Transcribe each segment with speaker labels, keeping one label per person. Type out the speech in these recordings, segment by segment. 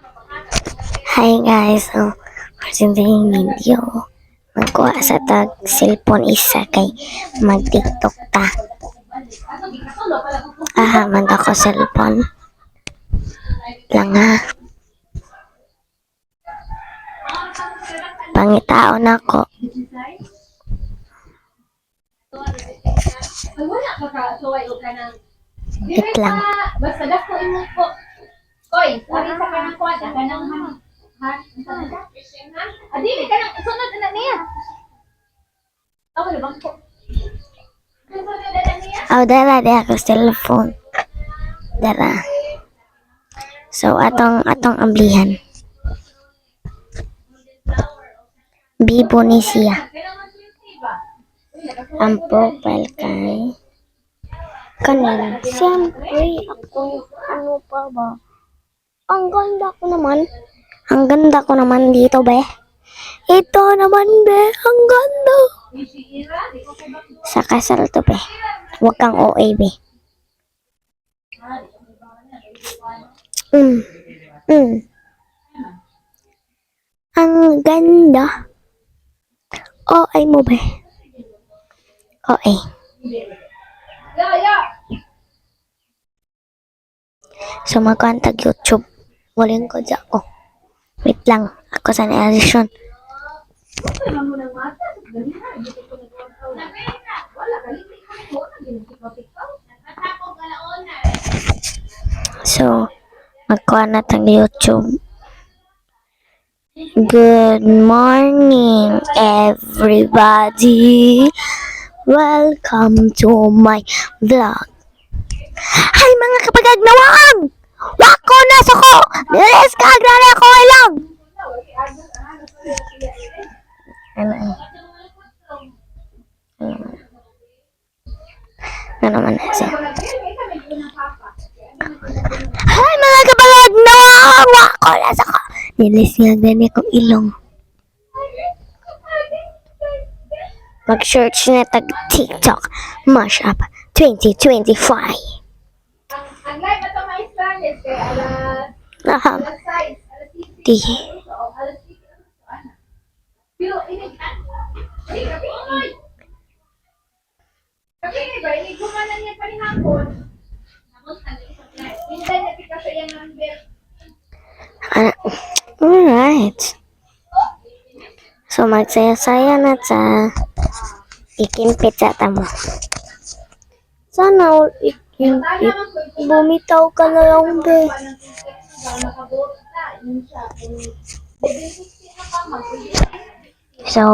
Speaker 1: Hi guys, so for today's video, magkuha sa tag cellphone isa kay mag-tiktok ta. Man ako cellphone. Lang ha. Pangitao na ako. Wait lang.
Speaker 2: Basta dako imo ko. Koy, sorry sa kanang kwada, kanang adili ka nang sunod na niya. Ako na bang ko.
Speaker 1: Dara di ako cellphone. Dara. So atong amblihan. Bibo ni siya. Ang profile kay kanina. Siyempre ako ano pa ba? Ang ganda ko naman dito, be. Ito naman, be. Ang ganda. Sa kasal to, be. Huwag kang OA, be. Ang ganda. OA mo, be. OA. So, magkantag YouTube. Muling ko dyan ko. Wait lang. Ako sa narration. So, magkuha na tang YouTube. Good morning, everybody. Welcome to my vlog. Hay mga kapag-agnawang! Wako na suko! Nilis ka agrana ako lang! Ano naman na siya? Hay mga kapag-agnawang! Wako na suko! Nilis nga agrana akong ilong. Mag-search na tag TikTok Mashup 2025.
Speaker 2: Ang live ato may Spanish kay alas
Speaker 1: Aha.
Speaker 2: alas 6, alas 7.
Speaker 1: Di.
Speaker 2: Alas 7 ano? Pero ini gabi. Gabi ba ini gumana niya pa ni hapon. Hindi na pika sa yang number.
Speaker 1: Alright. So, magsaya-saya na sa ikimpit sa tamo. Sana all ikimpit. Bumitaw ka na lang, be. So,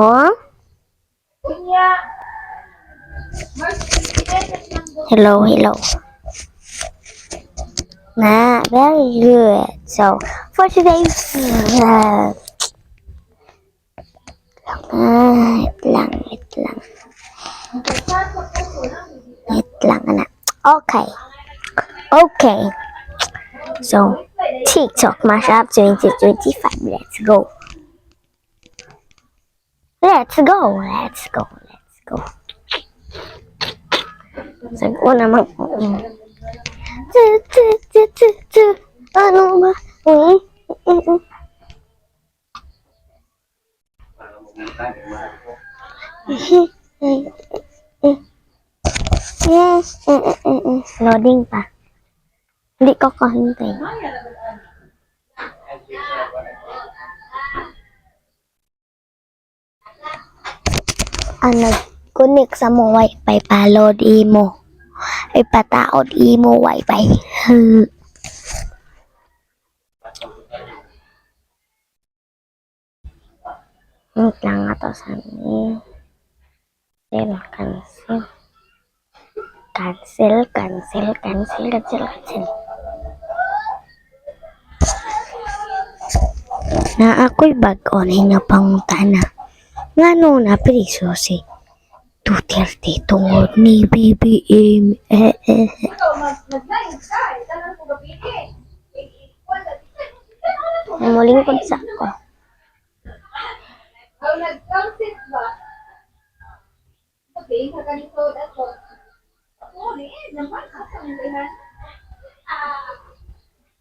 Speaker 1: hello. Very good. So, for today's Wait lang, anak. Okay. So, TikTok Mashup 2025. Let's go. So, una ano ba? Loading pa. Hindi ko kahintay. Connect sa mo wifi pa-load imo. Ipataod imo wifi. Wait lang nga to sa ni. Cancel. Na ako'y bag-o na pangutana. Ngano na priso si Duterte tungod ni BBM. Muling kod sa ko.
Speaker 2: Nag-transit ba? Okay, kaganito dato. Ako ni, naman ako ng lihan.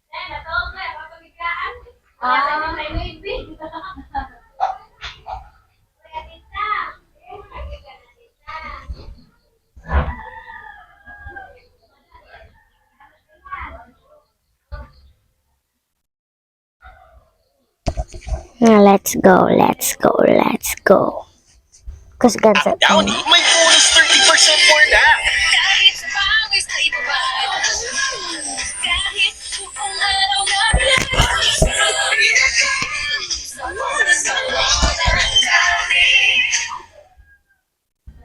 Speaker 2: Nato nga, papagiglaan. Maybe.
Speaker 1: Let's go, let's go, let's go. Kusgan sa
Speaker 3: Downy, may bonus 30% more na.
Speaker 4: Kahit sa pawis na ibabad, kahit kung araw na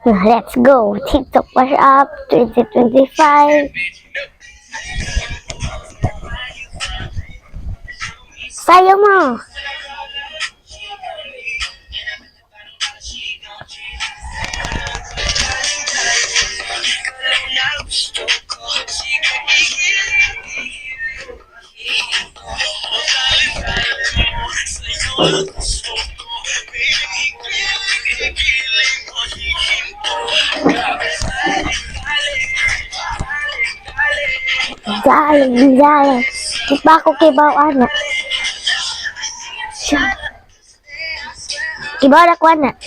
Speaker 1: Let's go. TikTok Wash Up 2025. Sayo mo. Dali, dali. Di ba ako kibaw anak? Siya. Kibaw na ko anak.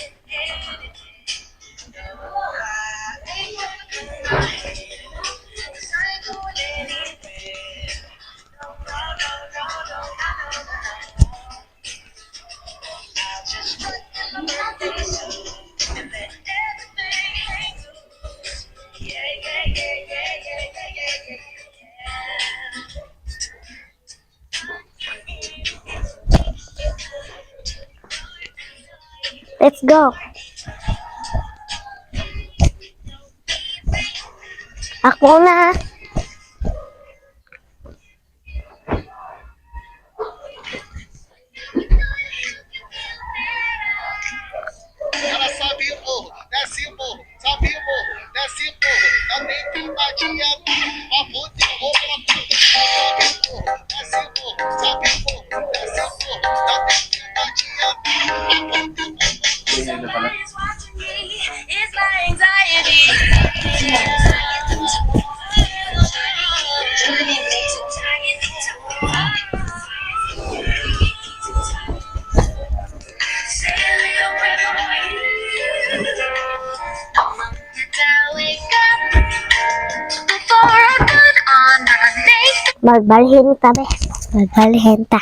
Speaker 1: Let's go. Ako na.
Speaker 3: Sabi mo, nasimo, sabi mo, nasimo, natin magia, mabuti mo, nasimo, sabi mo, nasimo, natin magia.
Speaker 4: is watching me, it's my anxiety. Before I put on my makeup,
Speaker 1: Magbalhin ta, be. Magbalhin ta.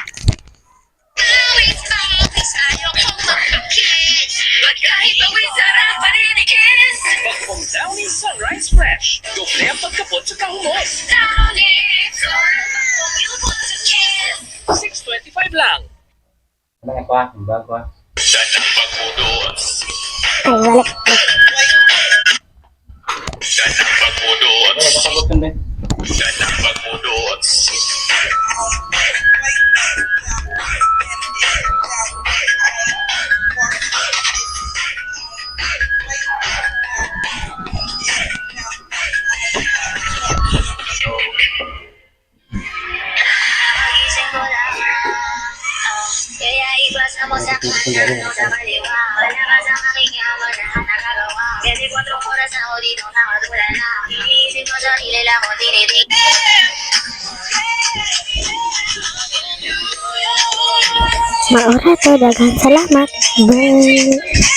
Speaker 4: ayaw kong magpakis. Kahit bawin sarap pa rin i-kiss.
Speaker 3: Bagong Downy Sunrise Fresh. Doble ang pagkapot sa kahumos.
Speaker 4: Downy, you put the kiss.
Speaker 3: 6.25 lang.
Speaker 5: Ano nga kwa? Ang bago kwa?
Speaker 3: Danang pagmudos.
Speaker 1: Ay, balik.
Speaker 3: Danang pagmudos.
Speaker 5: Ano kapagod kan ba?
Speaker 3: Danang pagmudos.
Speaker 4: Gising ko lang. Kaya ibasa mo sa kanan o sa kaliwa. Wala ka sa aking yaman na nagagawa. 24 oras na ako dito nakatulala. Iniisip ko sarili lang ko tinitig.
Speaker 1: Maura to, daghang salamat. Bye.